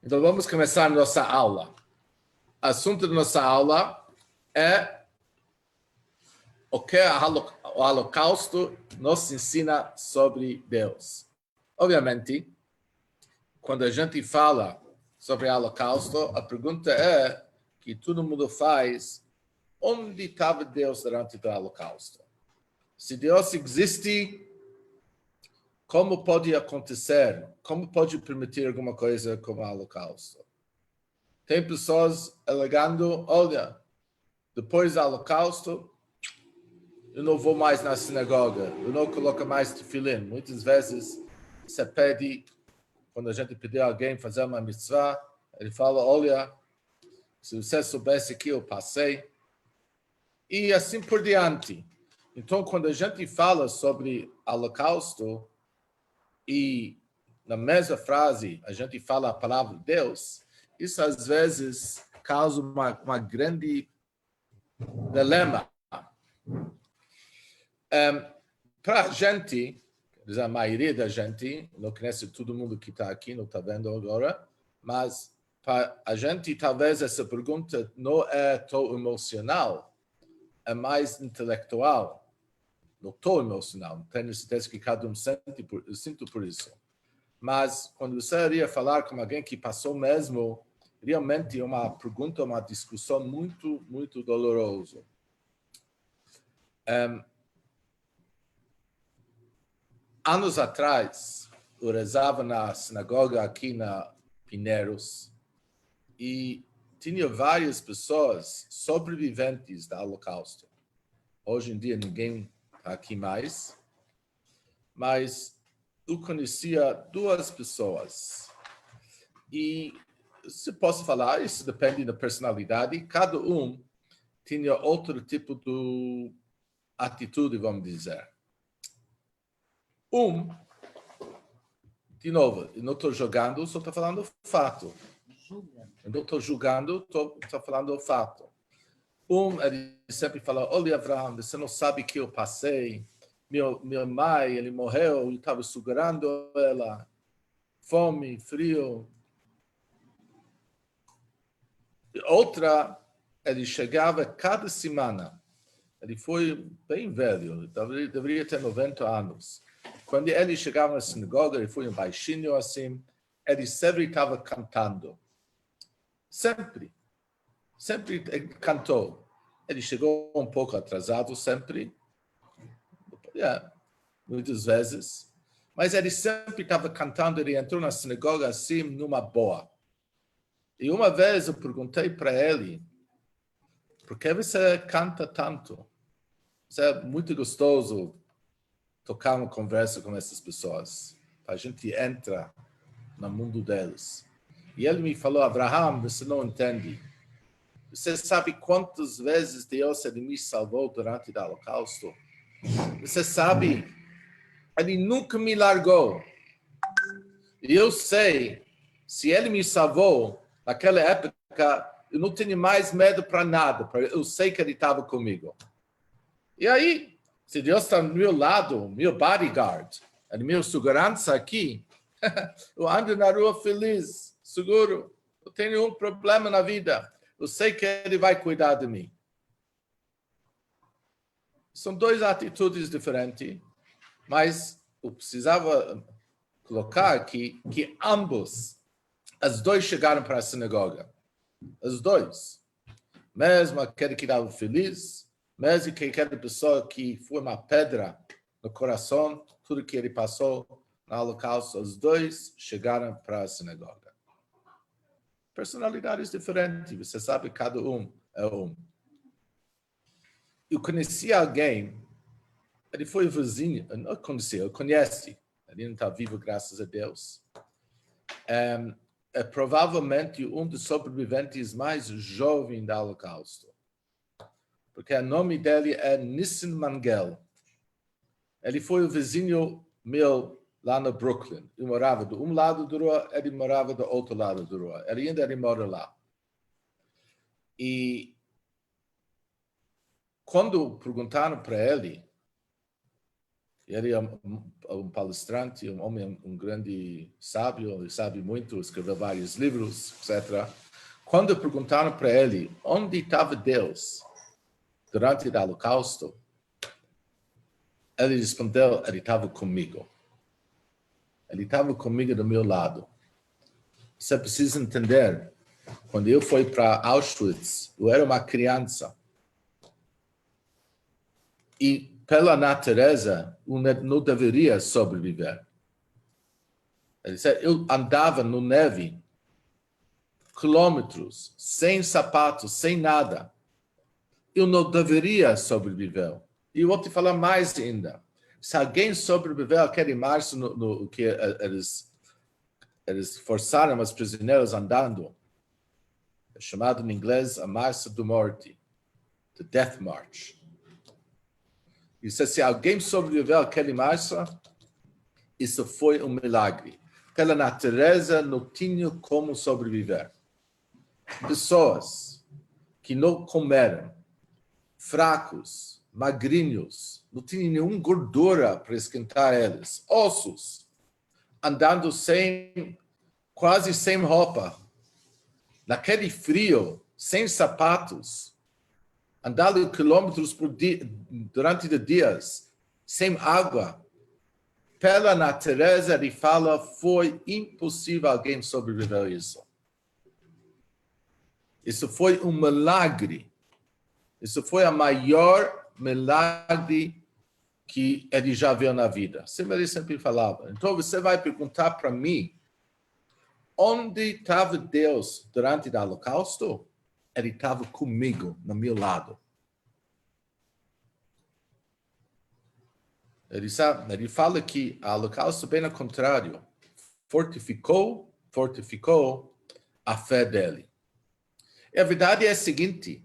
Então vamos começar nossa aula. O assunto da nossa aula é o que o Holocausto nos ensina sobre Deus. Obviamente, quando a gente fala sobre o Holocausto, a pergunta é que todo mundo faz: onde estava Deus durante o Holocausto? Se Deus existe, como pode acontecer? Como pode permitir alguma coisa como o Holocausto? Tem pessoas alegando: olha, depois do Holocausto, eu não vou mais na sinagoga, eu não coloco mais tefilim. Muitas vezes você pede, quando a gente pedir a alguém fazer uma mitzvah, ele fala: olha, se você soubesse que eu passei, e assim por diante. Então, quando a gente fala sobre Holocausto, e na mesma frase a gente fala a palavra Deus, isso às vezes causa uma grande dilema. Para a gente, a maioria da gente, não conhece todo mundo que está aqui, não está vendo agora, mas para a gente talvez essa pergunta não é tão emocional, é mais intelectual. Não estou emocional, tenho certeza que cada um sinto por isso. Mas quando você iria falar com alguém que passou mesmo, realmente é uma pergunta, uma discussão muito, muito dolorosa. Anos atrás, eu rezava na sinagoga aqui na Pinheiros e tinha várias pessoas sobreviventes do Holocausto. Hoje em dia ninguém está aqui mais, mas eu conhecia duas pessoas. E se posso falar, isso depende da personalidade. Cada um tinha outro tipo de atitude, vamos dizer. De novo, eu não estou jogando, só estou falando o fato. Eu não estou julgando, estou falando o fato. Ele sempre fala: olha, Avraham, você não sabe que eu passei. Minha mãe, ele morreu, eu estava segurando ela. Fome, frio. Outra, ele chegava cada semana. Ele foi bem velho, deveria ter 90 anos. Quando ele chegava na sinagoga, ele foi um baixinho assim, ele sempre estava cantando. Sempre ele cantou. Ele chegou um pouco atrasado, sempre, muitas vezes, mas ele sempre estava cantando. Ele entrou na sinagoga assim, numa boa. E uma vez eu perguntei para ele: por que você canta tanto? É muito gostoso tocar uma conversa com essas pessoas. A gente entra no mundo deles. E ele me falou: Avraham, você não entende. Você sabe quantas vezes Deus ele me salvou durante o Holocausto? Você sabe, ele nunca me largou. E eu sei, se ele me salvou, naquela época, eu não tinha mais medo para nada, porque eu sei que ele estava comigo. E aí, se Deus está do meu lado, meu bodyguard, é meu segurança aqui, eu ando na rua feliz, seguro, não tenho nenhum problema na vida. Eu sei que ele vai cuidar de mim. São duas atitudes diferentes, mas eu precisava colocar aqui que ambos, as dois chegaram para a sinagoga. As dois. Mesmo aquele que estava feliz, mesmo que aquela pessoa que foi uma pedra no coração, tudo que ele passou no Holocausto, os dois chegaram para a sinagoga. Personalidades diferentes, você sabe, cada um é um. Eu conheci alguém, ele foi vizinho, não conheci, eu conheci, ele não está vivo, graças a Deus. É provavelmente um dos sobreviventes mais jovens do Holocausto. Porque o nome dele é Nissim Mangel. Ele foi o vizinho meu lá no Brooklyn. Eu morava de um lado da rua, ele morava do outro lado da rua. Ele mora lá. E quando perguntaram para ele Ele é um palestrante, um homem, um grande sábio, ele sabe muito, escreveu vários livros, etc. Quando perguntaram para ele onde estava Deus durante o Holocausto, ele respondeu, ele estava comigo. Ele estava comigo do meu lado. Você precisa entender, quando eu fui para Auschwitz, eu era uma criança. E, pela natureza, eu não deveria sobreviver. Ele disse, eu andava no neve, quilômetros, sem sapatos, sem nada. Eu não deveria sobreviver. E eu vou te falar mais ainda. Se alguém sobreviveu àquele março no que eles forçaram os prisioneiros andando, é chamado em inglês a Marcha da Morte, the Death March. E se alguém sobreviveu àquele março, isso foi um milagre. Pela natureza, não tinha como sobreviver. Pessoas que não comeram, fracos, magrinhos, não tinham nenhuma gordura para esquentar eles, ossos, andando quase sem roupa, naquele frio, sem sapatos, andando quilômetros por dia, durante dias, sem água. Pela natureza, ele fala, foi impossível alguém sobreviver a isso. Isso foi um milagre. Isso foi o maior milagre que ele já viu na vida. Ele sempre falava. Então, você vai perguntar para mim, onde estava Deus durante o Holocausto? Ele estava comigo, no meu lado. Ele fala que o Holocausto, bem ao contrário, fortificou a fé dele. E a verdade é a seguinte,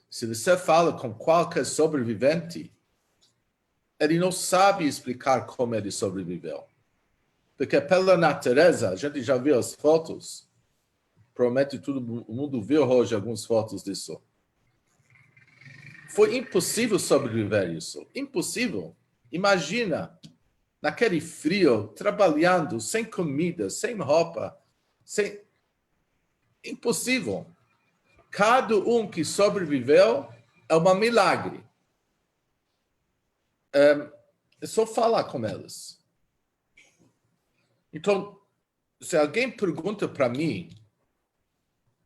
se você fala com qualquer sobrevivente, ele não sabe explicar como ele sobreviveu. Porque pela natureza, a gente já viu as fotos, provavelmente todo mundo viu hoje algumas fotos disso. Foi impossível sobreviver isso. Impossível. Imagina, naquele frio, trabalhando, sem comida, sem roupa, impossível. Cada um que sobreviveu é um milagre. É só falar com eles. Então, se alguém pergunta para mim,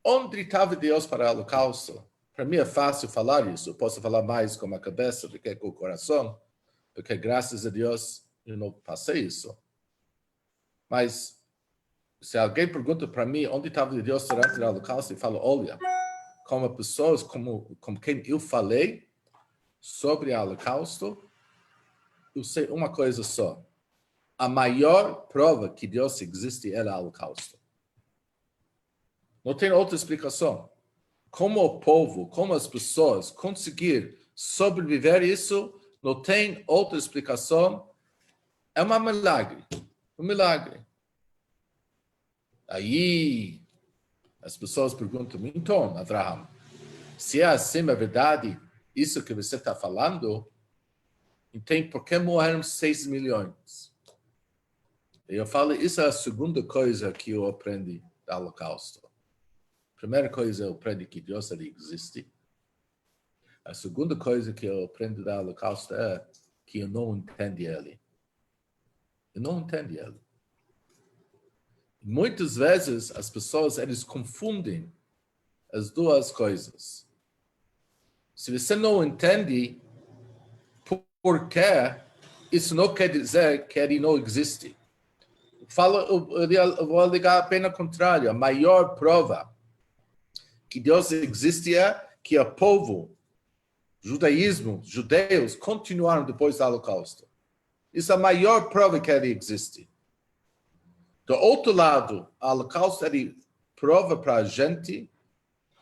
onde estava Deus para o Holocausto? Para mim é fácil falar isso. Eu posso falar mais com a cabeça do que com o coração, porque graças a Deus eu não passei isso. Mas se alguém pergunta para mim onde estava Deus durante o Holocausto, eu falo, olha, como pessoas como quem eu falei sobre o Holocausto, eu sei uma coisa só. A maior prova que Deus existe é o Holocausto. Não tem outra explicação. Como o povo, como as pessoas conseguir sobreviver isso, não tem outra explicação. É um milagre. Um milagre. Aí as pessoas perguntam, então, Abraham, se é assim a verdade, isso que você está falando, então por que morreram 6 milhões? Eu falo, isso é a segunda coisa que eu aprendi do Holocausto. A primeira coisa eu aprendi que Deus ele existe. A segunda coisa que eu aprendo do Holocausto é que eu não entendo ele. Eu não entendo ele. Muitas vezes as pessoas eles confundem as duas coisas. Se você não entende por quê, isso não quer dizer que ele não existe. Eu vou ligar bem ao contrário. A maior prova que Deus existe é que o povo, judaísmo, judeus, continuaram depois do Holocausto. Isso é a maior prova que ele existe. Do outro lado, o Holocausto ele prova para a gente,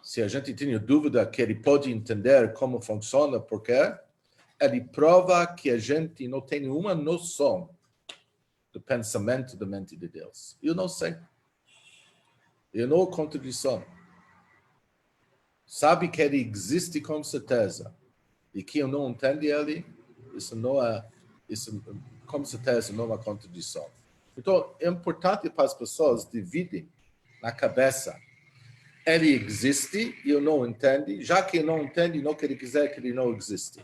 se a gente tem dúvida que ele pode entender como funciona, porque ele prova que a gente não tem nenhuma noção do pensamento da mente de Deus. Eu não sei. Eu não há contradição. Sabe que ele existe com certeza. E que eu não entendo ele, isso não é... Isso como se tivesse numa contradição. Então, é importante para as pessoas dividirem na cabeça. Ele existe e eu não entendo. Já que eu não entendo, não quer dizer que ele não existe.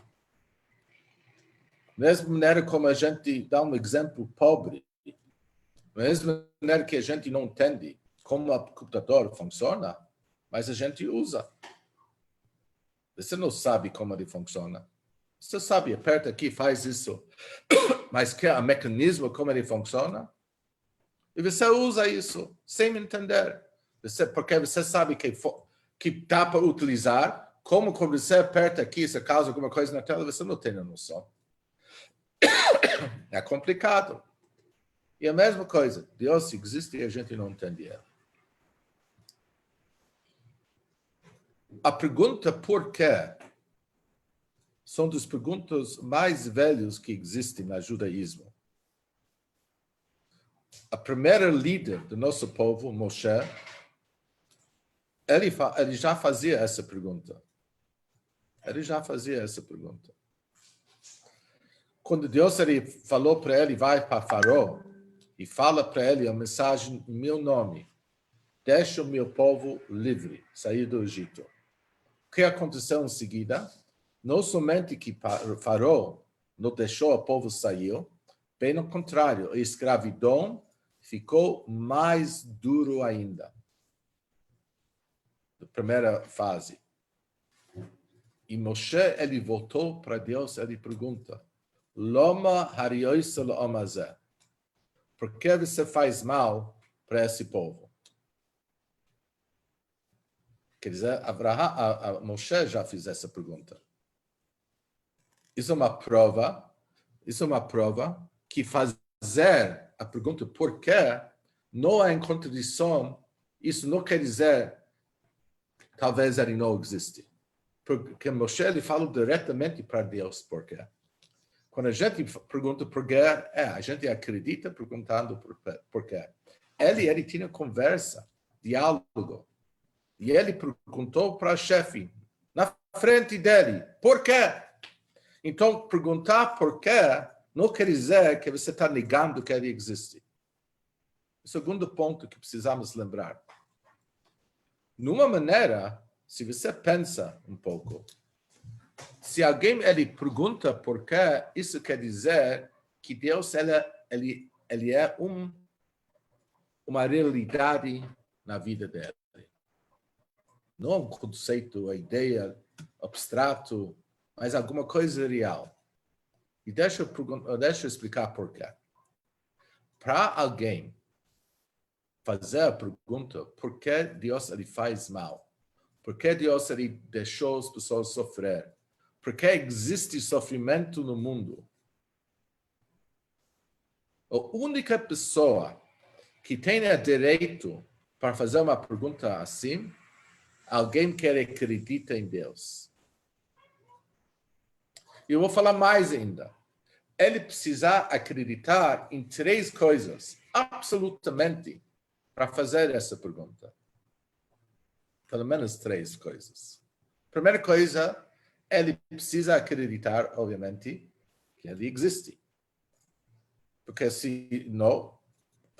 Da mesma maneira como a gente dá um exemplo pobre, da mesma maneira que a gente não entende como o computador funciona, mas a gente usa. Você não sabe como ele funciona. Você sabe, aperta aqui, faz isso. Mas quer o mecanismo como ele funciona? E você usa isso sem entender. Porque você sabe que dá para utilizar. Como quando você aperta aqui, se causa alguma coisa na tela, você não tem a noção. É complicado. E a mesma coisa. Deus existe e a gente não entende ele. A pergunta por quê são das perguntas mais velhas que existem no judaísmo. A primeira líder do nosso povo, Moshe, ele já fazia essa pergunta. Ele já fazia essa pergunta. Quando Deus falou para ele, vai para Faraó, e fala para ele a mensagem em meu nome, deixa o meu povo livre, sair do Egito. O que aconteceu em seguida? Não somente que Faraó não deixou o povo sair, bem ao contrário, a escravidão ficou mais duro ainda. Na primeira fase. E Moshe, ele voltou para Deus, ele pergunta, Loma harioisel omazé. Por que você faz mal para esse povo? Quer dizer, Moshe já fez essa pergunta. Isso é uma prova que fazer a pergunta por quê não é em contradição. Isso não quer dizer talvez ele não existe. Porque Moshe ele fala diretamente para Deus por quê. Quando a gente pergunta por quê, a gente acredita perguntando por quê. Ele tinha conversa, diálogo. E ele perguntou para o chefe, na frente dele, por quê? Então, perguntar por quê não quer dizer que você está negando que ele existe. O segundo ponto que precisamos lembrar. Numa maneira, se você pensa um pouco, se alguém ele pergunta por quê, isso quer dizer que Deus ele é uma realidade na vida dele. Não um conceito, a ideia abstrato, mas alguma coisa real. E deixa eu explicar por quê. Para alguém fazer a pergunta, por que Deus ele faz mal? Por que Deus ele deixou as pessoas sofrer? Por que existe sofrimento no mundo? A única pessoa que tem o direito para fazer uma pergunta assim, alguém que acredita em Deus. Eu vou falar mais ainda. Ele precisa acreditar em 3 coisas, absolutamente, para fazer essa pergunta. Pelo menos 3 coisas. Primeira coisa, ele precisa acreditar, obviamente, que ele existe. Porque se não,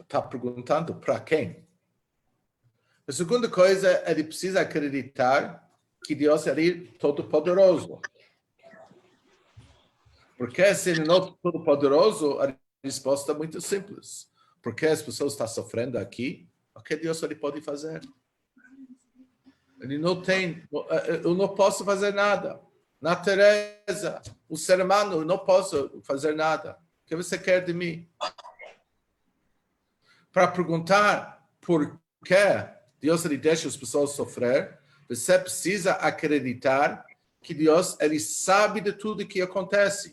está perguntando para quem? A segunda coisa, ele precisa acreditar que Deus é todo-poderoso. Porque se ele não é todo-poderoso, a resposta é muito simples. Porque as pessoas estão sofrendo aqui, o que Deus ele pode fazer? Ele não tem, eu não posso fazer nada. Natureza, o ser humano, eu não posso fazer nada. O que você quer de mim? Para perguntar por que Deus ele deixa as pessoas sofrer, você precisa acreditar que Deus ele sabe de tudo que acontece.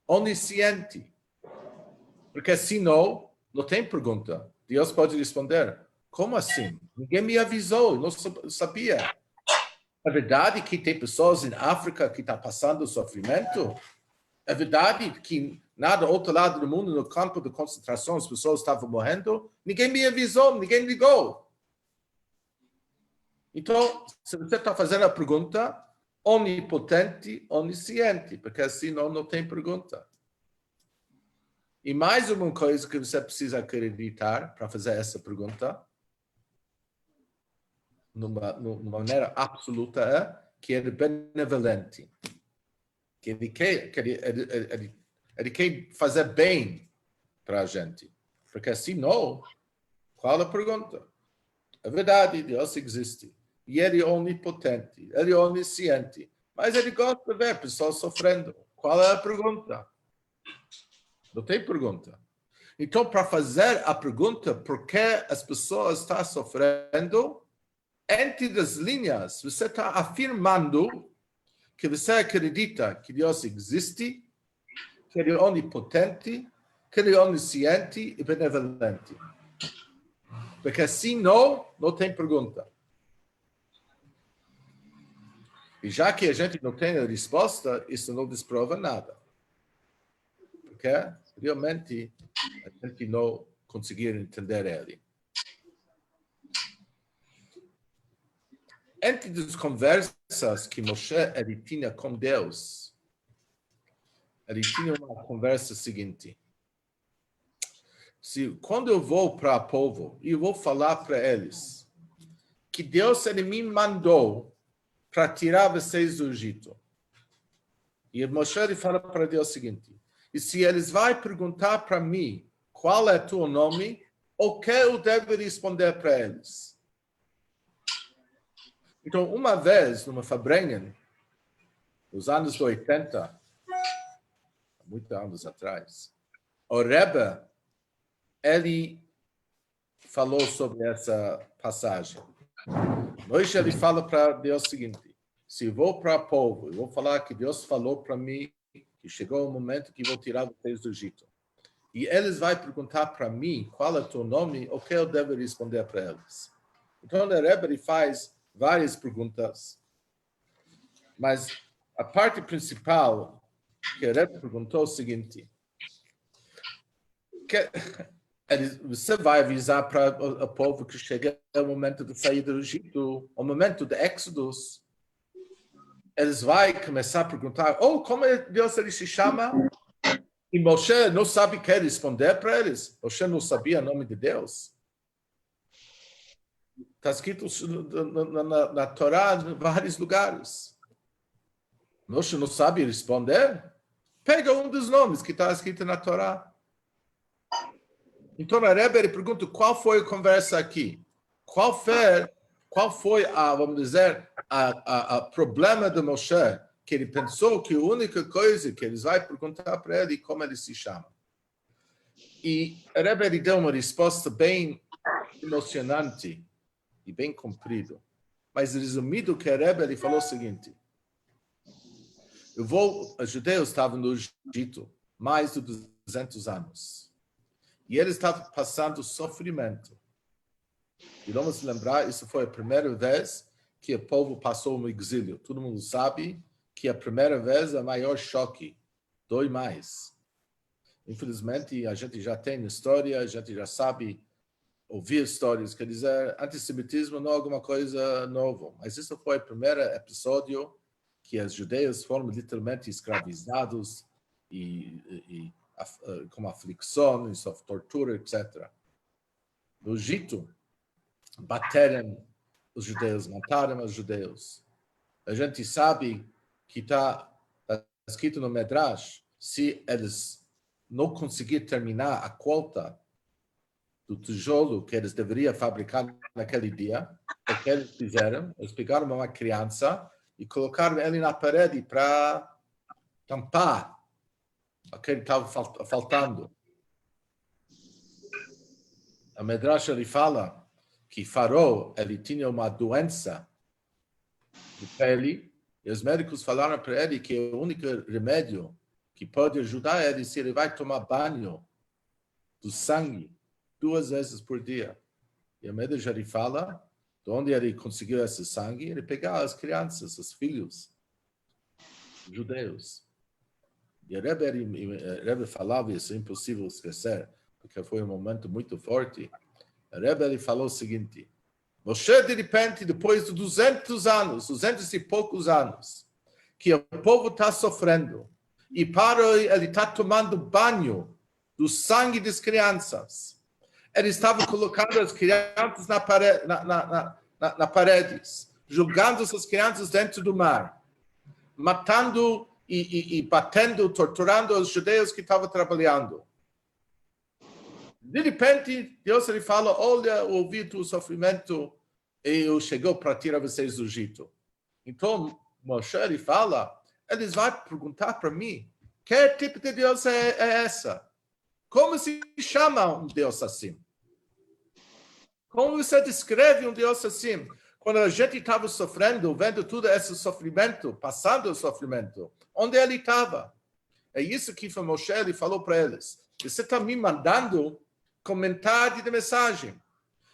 Onisciente. Porque senão, não tem pergunta. Deus pode responder, como assim? Ninguém me avisou, não sabia. É verdade que tem pessoas em África que estão passando sofrimento? É verdade que nada outro lado do mundo, no campo de concentração, as pessoas estavam morrendo? Ninguém me avisou, ninguém ligou. Então, se você está fazendo a pergunta, onipotente, onisciente, porque senão não tem pergunta. E mais uma coisa que você precisa acreditar para fazer essa pergunta, numa maneira absoluta, é que ele é benevolente. Que ele quer fazer bem para a gente. Porque se não, qual é a pergunta? É verdade, Deus existe. E ele é onipotente, ele é onisciente. Mas ele gosta de ver pessoas sofrendo. Qual é a pergunta? Não tem pergunta. Então, para fazer a pergunta por que as pessoas estão sofrendo, entre as linhas, você está afirmando que você acredita que Deus existe, que ele é onipotente, que ele é onisciente e benevolente. Porque se não tem pergunta. E já que a gente não tem a resposta, isso não desprova nada. Porque realmente a gente não conseguir entender ele. Entre as conversas que Moshe ele tinha com Deus, ele tinha uma conversa seguinte. Quando eu vou para o povo, eu vou falar para eles que Deus ele me mandou para tirar vocês do Egito. E Moshe ele fala para Deus o seguinte, e se eles vão perguntar para mim qual é o teu nome, o que eu devo responder para eles? Então, uma vez, numa Fabrengen, nos anos 80, muitos anos atrás, o Rebbe, ele falou sobre essa passagem. Hoje ele fala para Deus o seguinte, se eu vou para o povo, eu vou falar que Deus falou para mim que chegou o momento que vou tirar vocês do Egito. E eles vão perguntar para mim qual é o teu nome, o que eu devo responder para eles. Então, o Rebbe faz várias perguntas, mas a parte principal que o Rebbe perguntou é o seguinte, você vai avisar para o povo que chega o momento de sair do Egito, o momento de Éxodos, eles vão começar a perguntar, como é Deus ele se chama? E Moshe não sabe o que responder para eles. Moshe não sabia o nome de Deus. Está escrito na Torá em vários lugares. Moshe não sabe responder? Pega um dos nomes que está escrito na Torá. Então, a Rebbe pergunta, qual foi a conversa aqui? Qual foi vamos dizer, a problema de Moshe? Que ele pensou que a única coisa que eles vão perguntar para ele é como ele se chama. E a Rebbe deu uma resposta bem emocionante e bem comprido. Mas resumido que a Rebbe falou o seguinte, os judeus estavam no Egito mais de 200 anos. E eles estavam passando sofrimento. E vamos lembrar, isso foi a primeira vez que o povo passou no exílio. Todo mundo sabe que a primeira vez é o maior choque. Dói mais. Infelizmente, a gente já tem história, a gente já sabe ouvir histórias, quer dizer, antissemitismo não é alguma coisa nova, mas isso foi o primeiro episódio que os judeus foram literalmente escravizados e com aflições, tortura, etc. No Egito, bateram os judeus, mataram os judeus. A gente sabe que está escrito no Medrash, se eles não conseguirem terminar a cota do tijolo que eles deveriam fabricar naquele dia, o que eles fizeram? Eles pegaram uma criança e colocaram ele na parede para tampar aquele que estava faltando. A Medrash ele fala que Faraó ele tinha uma doença de pele e os médicos falaram para ele que o único remédio que pode ajudar ele se ele vai tomar banho do sangue 2 vezes por dia. E a Medrash ele fala de onde ele conseguiu esse sangue, ele pegava as crianças, os filhos judeus. E a Rebbe falava isso, é impossível esquecer, porque foi um momento muito forte. A Rebbe ele falou o seguinte, Moshe, de repente, depois de 200 anos, 200 e poucos anos, que o povo está sofrendo, e para ele está tomando banho do sangue das crianças. Ele estava colocando as crianças na paredes, jogando essas crianças dentro do mar, matando e batendo, torturando os judeus que estavam trabalhando. De repente, Deus lhe fala, olha, eu ouvi o sofrimento e eu chegou para tirar vocês do Egito. Então, Moshe ele fala, eles vão perguntar para mim, que tipo de Deus é essa? Como se chama um Deus assim? Como você descreve um Deus assim? Quando a gente estava sofrendo, vendo todo esse sofrimento, passando o sofrimento, onde ele estava? É isso que Moshe ele falou para eles. Você está me mandando comentário de mensagem.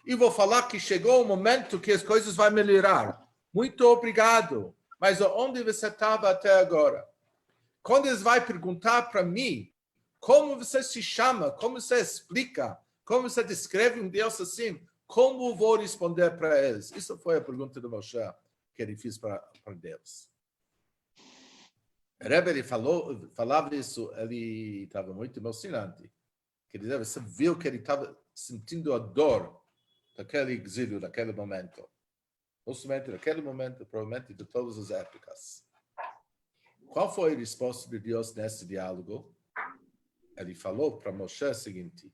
E vou falar que chegou o momento que as coisas vão melhorar. Muito obrigado. Mas onde você estava até agora? Quando eles vão perguntar para mim, como você se chama, como você explica, como você descreve um Deus assim, como vou responder para eles? Isso foi a pergunta do Moshe que ele fez para Deus. O Rebbe, ele falava isso, ele estava muito emocionante. Quer dizer, você viu que ele estava sentindo a dor daquele exílio, daquele momento. Não somente daquele momento, provavelmente de todas as épocas. Qual foi a resposta de Deus nesse diálogo? Ele falou para Moshe o seguinte.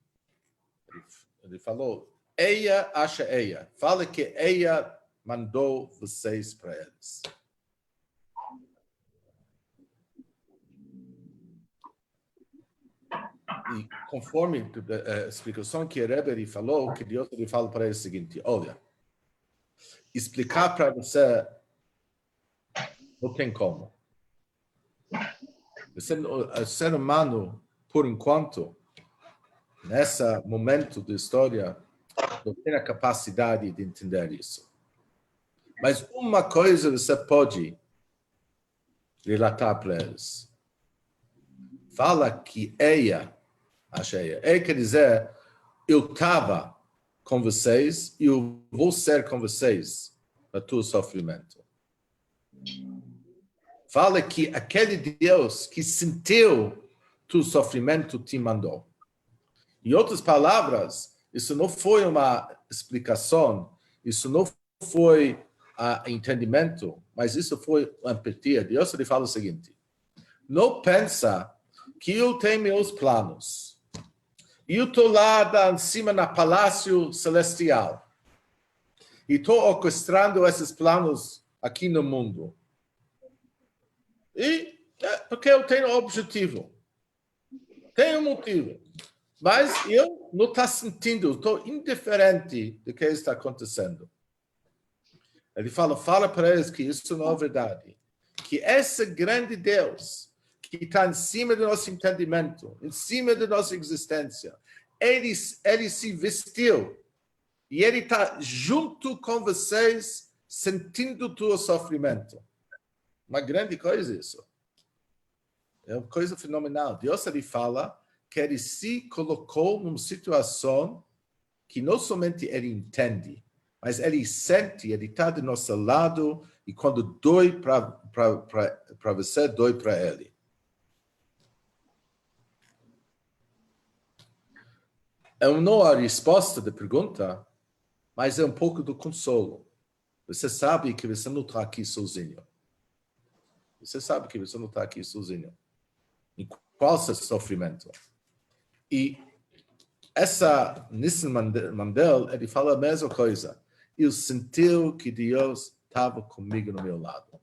Ele falou, Eia acha Eia. Fala que Eia mandou vocês para eles. E conforme a explicação que o Rebbe falou, que Deus ele fala para ele o seguinte, olha, explicar para você não tem como. O ser humano, por enquanto, nesse momento da história, não tem a capacidade de entender isso. Mas uma coisa você pode relatar para eles. Fala que Eia quer dizer, eu estava com vocês e eu vou ser com vocês no teu sofrimento. Fala que aquele Deus que sentiu teu sofrimento te mandou. Em outras palavras, isso não foi uma explicação, isso não foi entendimento, mas isso foi empatia. Deus lhe fala o seguinte, não pensa que eu tenho meus planos. Eu estou lá em cima no palácio celestial. E estou orquestrando esses planos aqui no mundo. E porque eu tenho um objetivo. Tenho um motivo. Mas eu não estou sentindo, estou indiferente do que está acontecendo. Ele fala para eles que isso não é verdade. Que esse grande Deus, que está em cima do nosso entendimento, em cima da nossa existência, ele se vestiu e ele está junto com vocês, sentindo o teu sofrimento. Uma grande coisa isso. É uma coisa fenomenal. Deus ele fala que ele se colocou numa situação que não somente ele entende, mas ele sente, ele está do nosso lado, e quando dói para você, dói para ele. É não a resposta da pergunta, mas é um pouco do consolo. Você sabe que você não está aqui sozinho. Você sabe que você não está aqui sozinho. Em qual seu sofrimento? E Nelson Mandela, ele fala a mesma coisa. Eu senti que Deus estava comigo no meu lado.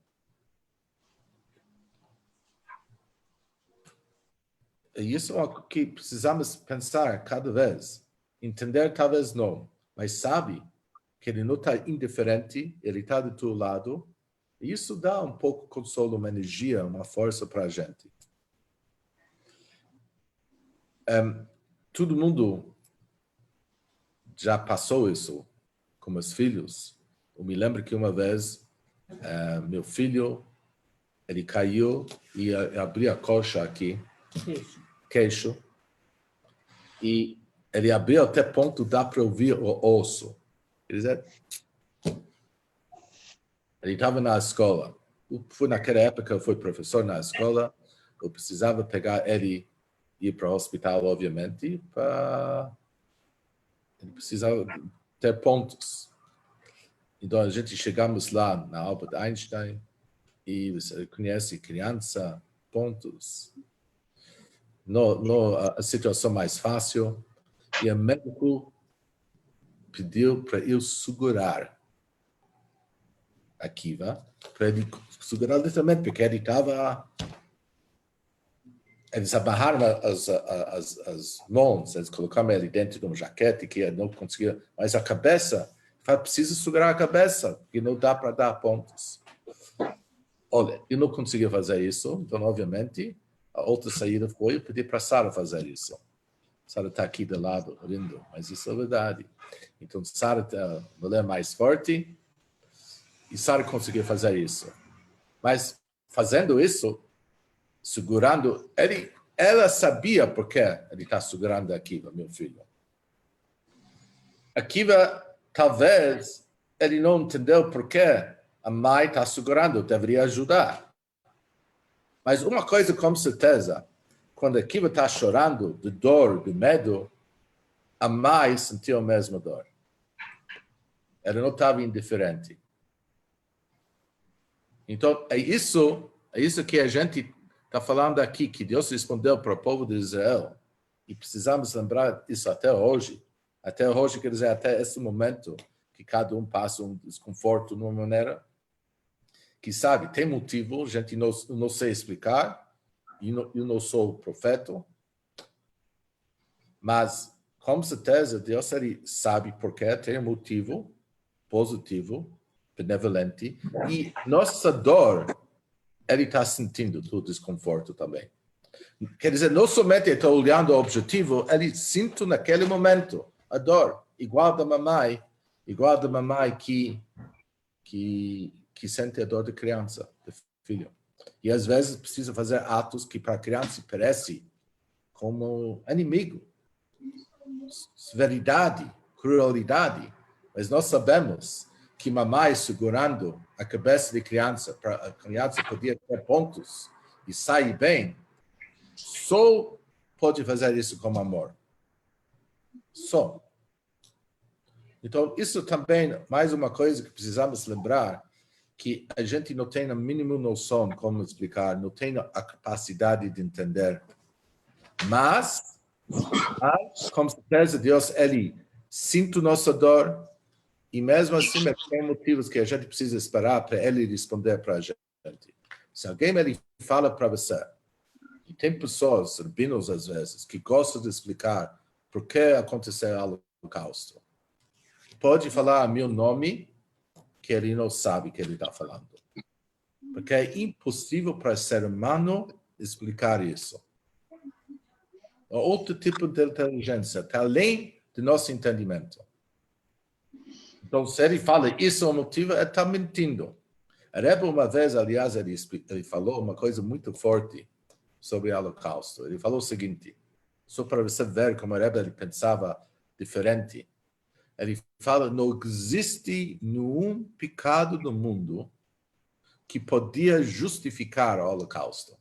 E isso é algo que precisamos pensar cada vez. Entender talvez não, mas sabe que ele não está indiferente, ele está do teu lado. E isso dá um pouco de consolo, uma energia, uma força para a gente. Todo mundo já passou isso com meus filhos. Eu me lembro que uma vez meu filho ele caiu e abriu a coxa aqui, queixo, e ele abriu até ponto dá para ouvir o osso. Quer dizer, ele estava na escola. Naquela época eu fui professor na escola. Eu precisava pegar ele ir para o hospital, obviamente, ele precisa ter pontos. Então, a gente chegamos lá na Albert Einstein e você conhece criança, pontos. A situação mais fácil. E o médico pediu para eu segurar a Kiva, para ele segurar literalmente, porque ele estava... Eles amarraram as mãos, eles colocaram ele dentro de uma jaquete que eu não conseguia, mas a cabeça, precisa segurar a cabeça, porque não dá para dar pontos. Olha, eu não conseguia fazer isso, então, obviamente, a outra saída foi eu pedir para a Sara fazer isso. Sara está aqui do lado, rindo, mas isso é verdade. Então, Sara é a mulher mais forte e Sara conseguiu fazer isso. Mas, fazendo isso, segurando, ela sabia por que ele está segurando a Kiva, meu filho. A Kiva, talvez, ele não entendeu por que a mãe está segurando, deveria ajudar. Mas uma coisa com certeza, quando a Kiva está chorando de dor, de medo, a mãe sentiu a mesma dor. Ela não estava indiferente. Então, é isso que a gente está falando aqui, que Deus respondeu para o povo de Israel. E precisamos lembrar isso até hoje. Até hoje, quer dizer, até esse momento, que cada um passa um desconforto de uma maneira que, sabe, tem motivo, a gente não sei explicar, eu não sou profeta, mas, com certeza, Deus ele sabe porque tem motivo positivo, benevolente, e nossa dor, ele está sentindo o desconforto também. Quer dizer, não somente está olhando o objetivo, ele sente naquele momento a dor, igual da mamãe que sente a dor da criança, do filho. E às vezes precisa fazer atos que para a criança parece como inimigo, severidade, crueldade. Mas nós sabemos que mamãe segurando a cabeça de criança para a criança poder ter pontos e sair bem, só pode fazer isso com amor. Só. Então, isso também, mais uma coisa que precisamos lembrar, que a gente não tem a mínima noção como explicar, não tem a capacidade de entender. Mas com certeza, Deus, ele sente nossa dor e mesmo assim, tem motivos que a gente precisa esperar para ele responder para a gente. Se alguém ele fala para você, e tem pessoas, rabinos às vezes, que gostam de explicar por que aconteceu o holocausto. Pode falar meu nome, que ele não sabe o que ele está falando. Porque é impossível para o ser humano explicar isso. É outro tipo de inteligência, está além do nosso entendimento. Então, se ele fala isso é o motivo, ele está mentindo. A Rebbe, uma vez, aliás, ele falou uma coisa muito forte sobre o holocausto. Ele falou o seguinte, só para você ver como a Rebbe ele pensava diferente. Ele fala, não existe nenhum pecado no mundo que podia justificar o holocausto.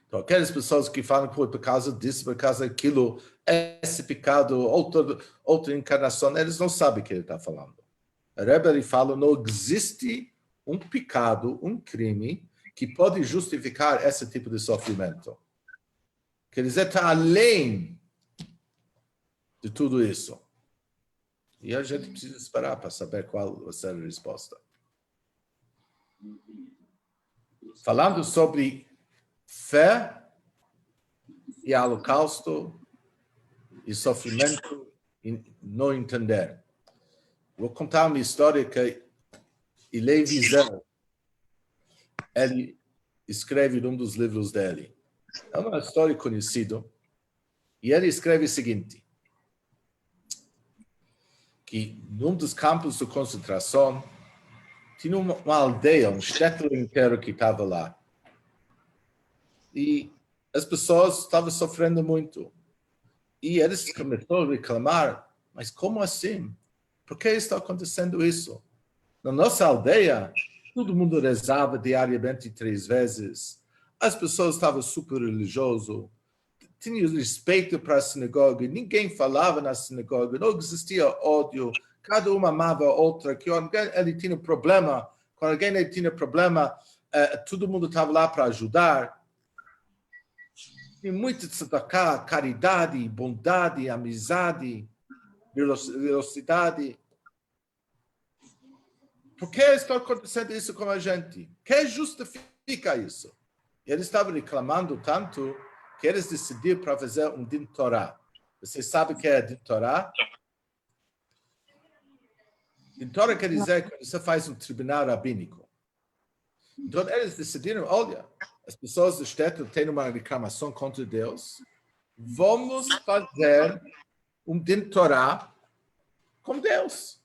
Então, aquelas pessoas que falam que por causa disso, por causa daquilo, esse pecado, outra encarnação, eles não sabem o que ele está falando. A Rebbe ele fala, não existe um pecado, um crime, que pode justificar esse tipo de sofrimento. Quer dizer, está além de tudo isso. E a gente precisa esperar para saber qual vai ser a resposta. Falando sobre fé e holocausto e sofrimento e não entender. Vou contar uma história que Elie Wiesel, ele escreve num dos livros dele. É uma história conhecida. E ele escreve o seguinte, que num dos campos de concentração tinha uma aldeia, um shtetl inteiro que estava lá. E as pessoas estavam sofrendo muito. E eles começaram a reclamar, mas como assim? Por que está acontecendo isso? Na nossa aldeia, todo mundo rezava diariamente 3 vezes. As pessoas estavam super religiosas. tinha respeito para a sinagoga, ninguém falava na sinagoga, não existia ódio, cada uma amava a outra, que ele tinha problema, quando alguém ele tinha problema, todo mundo estava lá para ajudar. Tinha muito de tzedakah, caridade, bondade, amizade, velocidade. Por que está acontecendo isso com a gente? Quem justifica isso? Eles estavam reclamando tanto que eles decidiram para fazer um din Torah. Você sabe o que é din Torah? Din Torah quer dizer que você faz um tribunal rabínico. Então eles decidiram, olha, as pessoas do Shtetl têm uma reclamação contra Deus, vamos fazer um din Torah com Deus.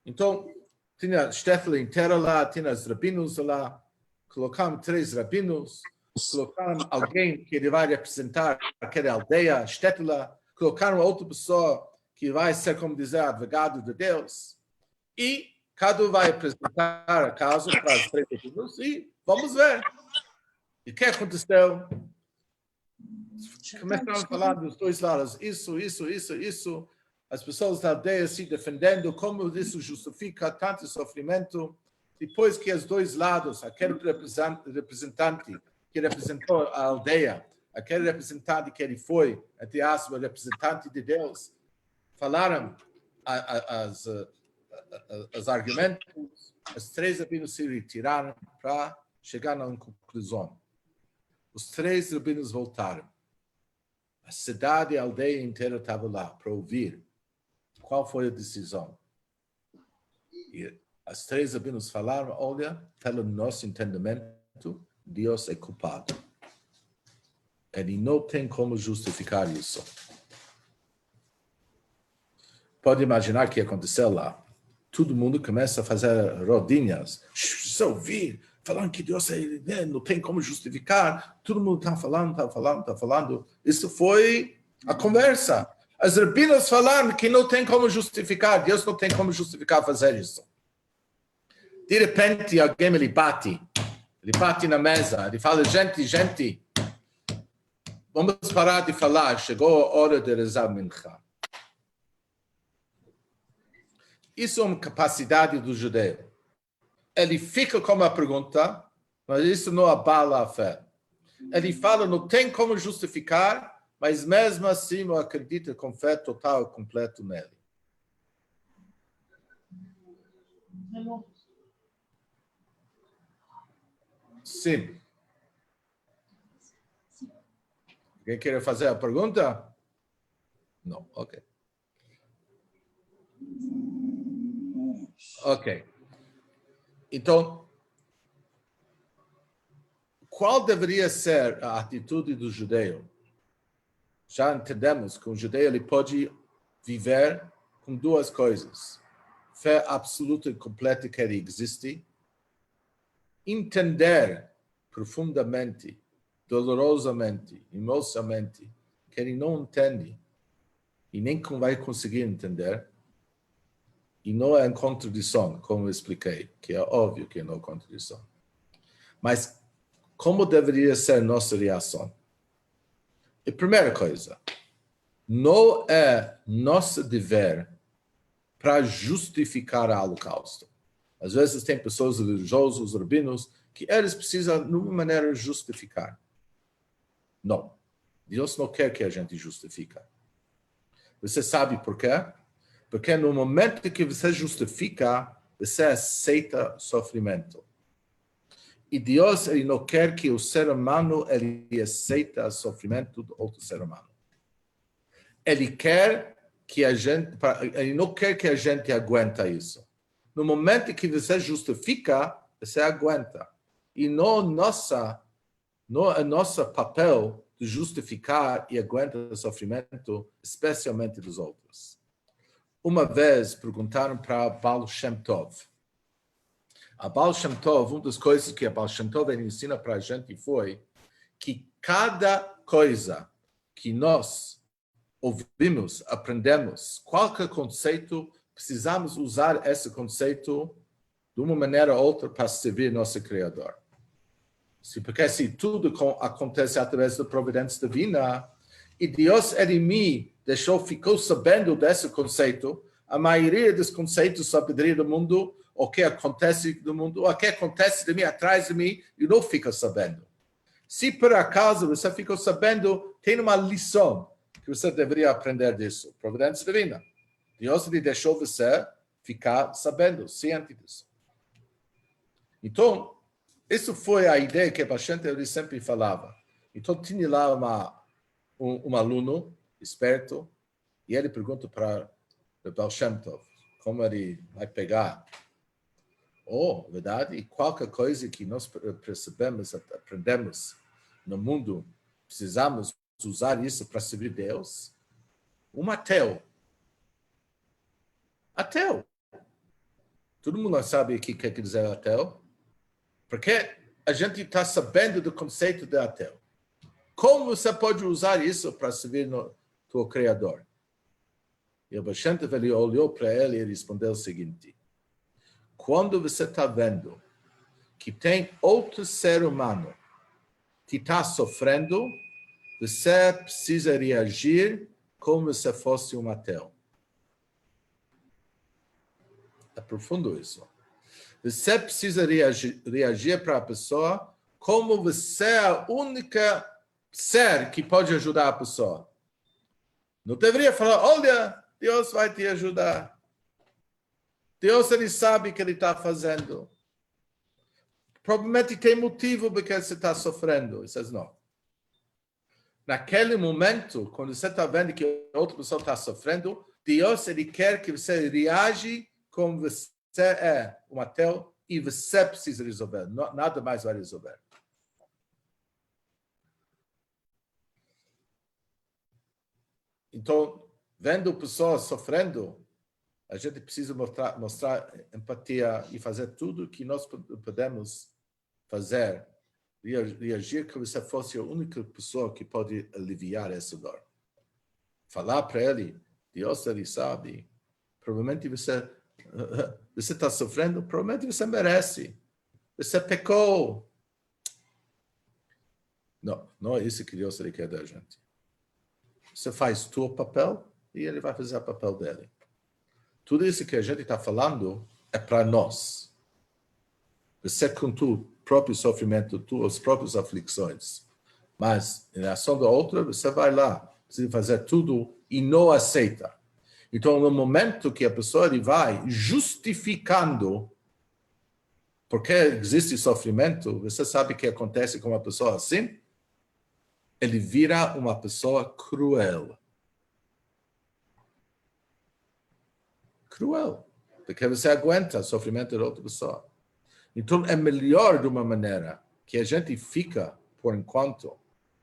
Então, tinha Shtetl inteiro lá, tinha os rabinos lá, colocaram 3 rabinos, colocaram alguém que ele vai representar aquela aldeia, Shtetl lá, colocaram outra pessoa que vai ser, como dizer, advogado de Deus, e cada um vai apresentar a causa para os 3 rabinos e vamos ver. E o que aconteceu? Começaram a falar dos 2 lados, isso. As pessoas da aldeia se defendendo, como isso justifica tanto sofrimento. Depois que os 2 lados, aquele representante que representou a aldeia, aquele representante que ele foi, entre aspas, representante de Deus, falaram os argumentos, os 3 rabinos se retiraram para chegar a uma conclusão. Os 3 rabinos voltaram. A cidade e a aldeia inteira estavam lá para ouvir qual foi a decisão. E os 3 rabinos falaram, olha, pelo nosso entendimento, Deus é culpado. Ele não tem como justificar isso. Pode imaginar o que aconteceu lá. Todo mundo começa a fazer rodinhas. Se ouvir, falando que Deus não tem como justificar. Todo mundo está falando. Isso foi a conversa. As rabinos falaram que não tem como justificar. Deus não tem como justificar fazer isso. De repente, alguém ele bate na mesa. Ele fala, gente, vamos parar de falar. Chegou a hora de rezar mincha. Isso é uma capacidade do judeu. Ele fica com uma pergunta, mas isso não abala a fé. Ele fala, não tem como justificar, mas mesmo assim eu acredito com fé total e completa nele. Sim. Quem quer fazer a pergunta? Não, ok. Ok. Então, qual deveria ser a atitude do judeu? Já entendemos que o judeu ele pode viver com 2 coisas. Fé absoluta e completa que ele existe. Entender profundamente, dolorosamente, emocionalmente, que ele não entende e nem vai conseguir entender. E não é em contradição, como eu expliquei, que é óbvio que não é contradição. Mas como deveria ser nossa reação? A primeira coisa, não é nosso dever para justificar o holocausto. Às vezes tem pessoas religiosas, rabinos, que eles precisam, de uma maneira, justificar. Não. Deus não quer que a gente justifique. Você sabe por quê? Porque no momento que você justifica, você aceita sofrimento. E Deus ele não quer que o ser humano ele aceite o sofrimento do outro ser humano. Ele não quer que a gente aguente isso. No momento que você justifica, você aguenta. E não é nosso papel de justificar e aguentar o sofrimento, especialmente dos outros. Uma vez perguntaram para Baal Shem Tov. A Baal Shem Tov, uma das coisas que a Baal Shem Tov ensina para a gente foi que cada coisa que nós ouvimos, aprendemos, qualquer conceito, precisamos usar esse conceito de uma maneira ou outra para servir nosso Criador. Porque se tudo acontece através da providência divina, e Deus em mim ficou sabendo desse conceito, a maioria dos conceitos sobre a sabedoria do mundo, o que acontece no mundo, o que acontece de mim, atrás de mim, eu não fico sabendo. Se por acaso você ficou sabendo, tem uma lição que você deveria aprender disso. Providência divina. Deus lhe deixou você ficar sabendo, ciente disso. Então, isso foi a ideia que bastante ele sempre falava. Então, tinha lá um aluno esperto, e ele pergunta para o Baal Shem Tov como ele vai pegar. Verdade? E qualquer coisa que nós percebemos, aprendemos no mundo, precisamos usar isso para servir Deus. Um ateu. Ateu. Todo mundo sabe o que quer dizer ateu? Porque a gente está sabendo do conceito de ateu. Como você pode usar isso para servir no teu Criador? E o Baal Shem Tov olhou para ele e respondeu o seguinte: quando você está vendo que tem outro ser humano que está sofrendo, você precisa reagir como se fosse um ateu. É profundo isso. Você precisa reagir para a pessoa como você é a única ser que pode ajudar a pessoa. Não deveria falar, olha, Deus vai te ajudar. Deus, ele sabe o que ele está fazendo. Provavelmente tem motivo porque você está sofrendo. Ele diz, não. Naquele momento, quando você está vendo que outra pessoa está sofrendo, Deus, ele quer que você reage como você é um ateu e você precisa resolver. Nada mais vai resolver. Então, vendo pessoas sofrendo, a gente precisa mostrar empatia e fazer tudo que nós podemos fazer, reagir como se fosse a única pessoa que pode aliviar essa dor. Falar para ele, Deus, ele sabe, provavelmente você está sofrendo, provavelmente você merece. Você pecou. Não é isso que Deus ele quer da gente. Você faz o teu papel e ele vai fazer o papel dele. Tudo isso que a gente está falando é para nós. Você com o próprio sofrimento, tuas próprias aflições. Mas, em ação da outra, você vai lá, precisa fazer tudo e não aceita. Então, no momento que a pessoa vai justificando porque existe sofrimento, você sabe o que acontece com uma pessoa assim? Ele vira uma pessoa cruel. Cruel. Porque você aguenta o sofrimento da outra pessoa. Então, é melhor de uma maneira que a gente fica, por enquanto,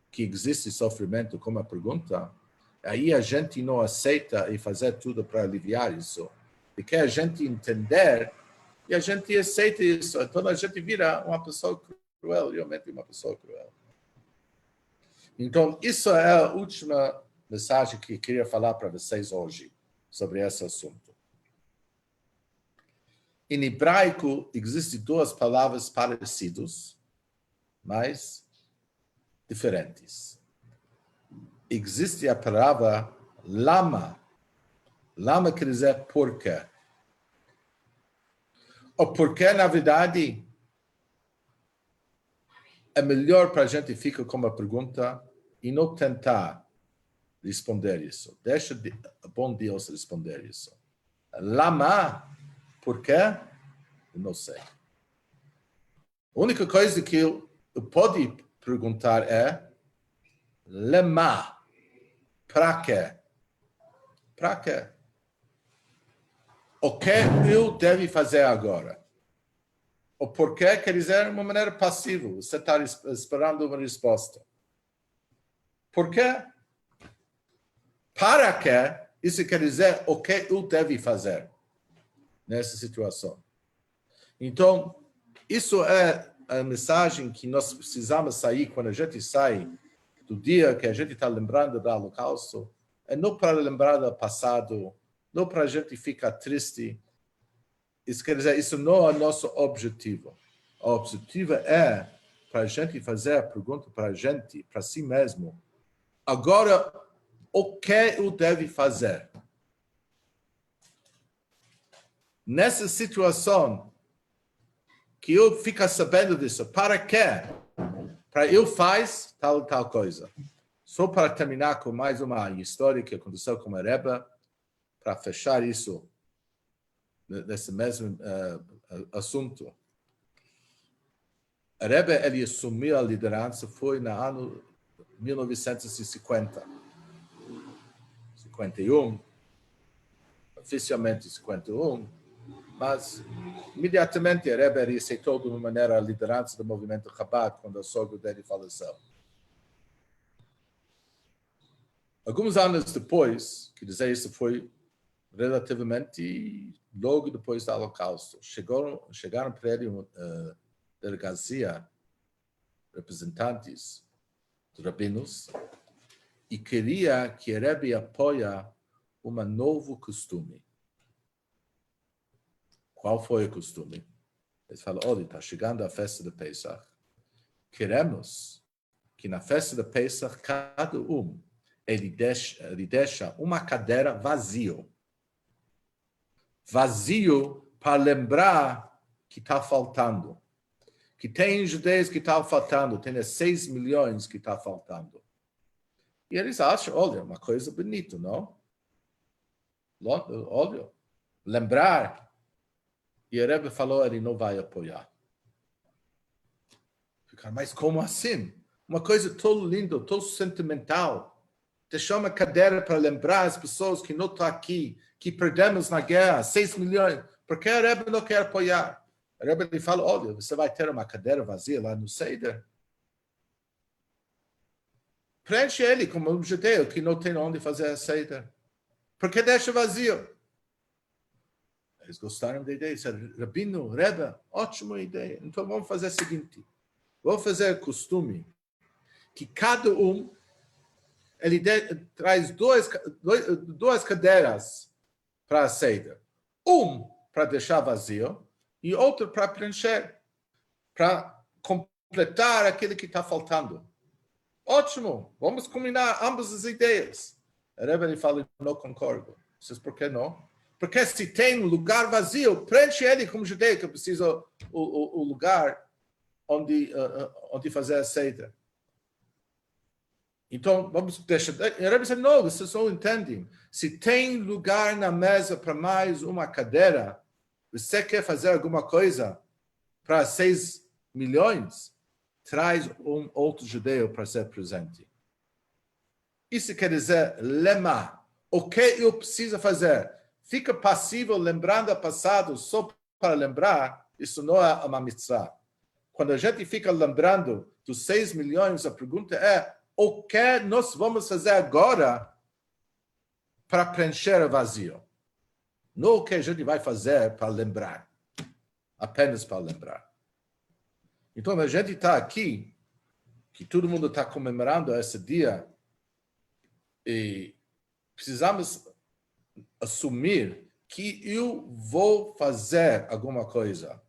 que existe sofrimento como a pergunta, aí a gente não aceita e fazer tudo para aliviar isso. Porque a gente entender e a gente aceita isso. Então, a gente vira uma pessoa cruel, realmente uma pessoa cruel. Então, isso é a última mensagem que eu queria falar para vocês hoje sobre esse assunto. Em hebraico, existem duas palavras parecidas, mas diferentes. Existe a palavra lama. Lama quer dizer porquê. O porquê, na verdade, é melhor para a gente ficar com uma pergunta e não tentar responder isso. Deixa bom Deus responder isso. Lama, por quê? Eu não sei. A única coisa que eu posso perguntar é lema, para quê? Para quê? O que eu devo fazer agora? O porquê quer dizer de uma maneira passiva. Você está esperando uma resposta. Por quê? Para quê? Isso quer dizer o que eu devo fazer nessa situação. Então, isso é a mensagem que nós precisamos sair quando a gente sai do dia que a gente está lembrando do Holocausto. É não para lembrar do passado, não para a gente ficar triste. Isso quer dizer, isso não é o nosso objetivo. O objetivo é para a gente fazer a pergunta para a gente, para si mesmo. Agora, o que o deve fazer. Nessa situação, que eu fico sabendo disso, para quê? Para eu faz tal coisa. Só para terminar com mais uma história que aconteceu com a Rebbe, para fechar isso, nesse mesmo assunto. A Rebbe, ele assumiu a liderança, foi no ano 1950. 51, oficialmente 51, mas imediatamente a Rebbe aceitou de uma maneira a liderança do movimento Chabad quando o sogro dele faleceu. Alguns anos depois, quer dizer, isso foi relativamente logo depois do Holocausto, chegaram para ele delegacia, representantes dos rabinos, e queria que a Rebbe apoie um novo costume. Qual foi o costume? Eles falam, olha, está chegando a festa de Pesach. Queremos que na festa de Pesach, cada ele deixa uma cadeira vazio para lembrar que está faltando. Que tem judeus que estão faltando, tem 6 milhões que está faltando. E eles acham, olha, uma coisa bonita, não? Olha, lembrar. E o Rebbe falou, ele não vai apoiar. Mas como assim? Uma coisa tão linda, tão sentimental. Deixar uma cadeira para lembrar as pessoas que não estão aqui, que perdemos na guerra, 6 milhões. Por que o Rebbe não quer apoiar? O Rebbe lhe fala, olha, você vai ter uma cadeira vazia lá no Seder. Preenche ele como um judeu que não tem onde fazer a Seder. Por que deixa vazio? Eles gostaram da ideia. Disseram, Rabino, Rebbe, ótima ideia. Então vamos fazer o seguinte. Vamos fazer costume que cada ele traz duas cadeiras para a Seder. Para deixar vazio e outro para preencher, para completar aquilo que está faltando. Ótimo, vamos combinar ambas as ideias. A Rebbe fala, não concordo. Vocês por que não? Porque se tem um lugar vazio, preenche ele como judeu, que precisa o lugar onde fazer a Seder. Então, vamos deixar. A Rebbe diz, não, vocês não entendem. Se tem lugar na mesa para mais uma cadeira, você quer fazer alguma coisa para 6 milhões, traz um outro judeu para ser presente. Isso quer dizer, lema, o que eu preciso fazer? Fica passivo lembrando o passado só para lembrar, isso não é uma mitzvah. Quando a gente fica lembrando dos 6 milhões, a pergunta é, o que nós vamos fazer agora para preencher o vazio? Não o que a gente vai fazer para lembrar, apenas para lembrar. Então, a gente está aqui, que todo mundo está comemorando esse dia, e precisamos assumir que eu vou fazer alguma coisa.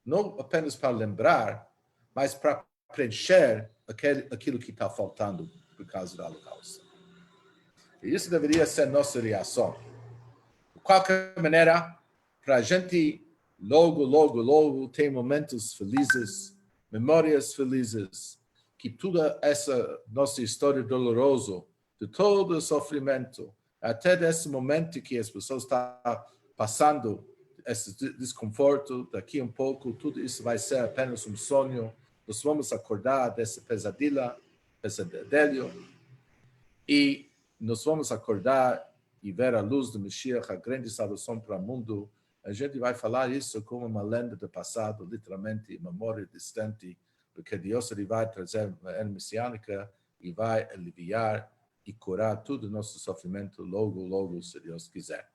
Não apenas para lembrar, mas para preencher aquilo que está faltando por causa do Holocausto. E isso deveria ser nossa reação. De qualquer maneira, para a gente logo tem momentos felizes, memórias felizes, que toda essa nossa história dolorosa, de todo o sofrimento, até desse momento que as pessoas estão passando esse desconforto, daqui um pouco, tudo isso vai ser apenas um sonho. Nós vamos acordar desse pesadelo, e nós vamos acordar e ver a luz do Mashiach, a grande salvação para o mundo. A gente vai falar isso como uma lenda do passado, literalmente, memória distante, porque Deus ele vai trazer a era messiânica e vai aliviar e curar todo o nosso sofrimento logo, se Deus quiser.